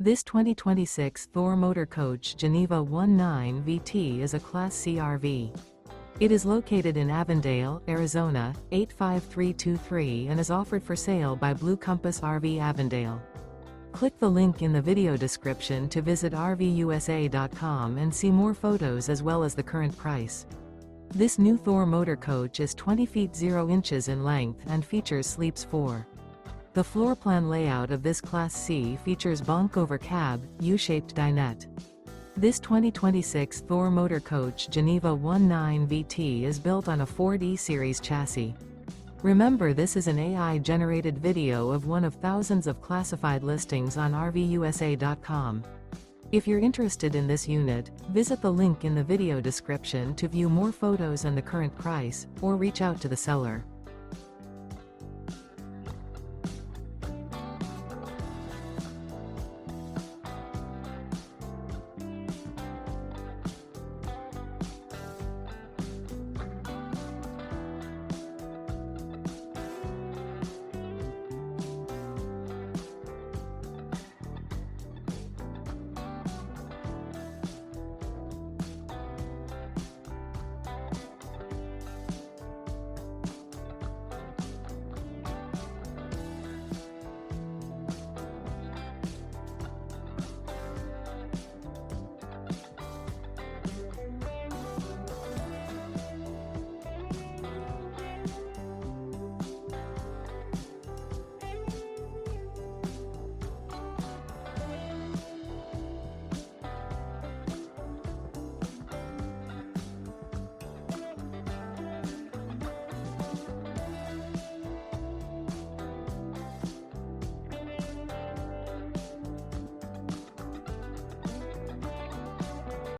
This 2026 Thor Motor Coach Geneva 19 VT is a Class C RV. It is located in Avondale, Arizona, 85323 and is offered for sale by Blue Compass RV Avondale. Click the link in the video description to visit RVUSA.com and see more photos as well as the current price. This new Thor Motor Coach is 20 feet 0 inches in length and features sleeps 4. The floor plan layout of this Class C features bunk over cab, U-shaped dinette. This 2026 Thor Motor Coach Geneva 19 VT is built on a Ford E-Series chassis. Remember, this is an AI-generated video of one of thousands of classified listings on RVUSA.com. If you're interested in this unit, visit the link in the video description to view more photos and the current price, or reach out to the seller.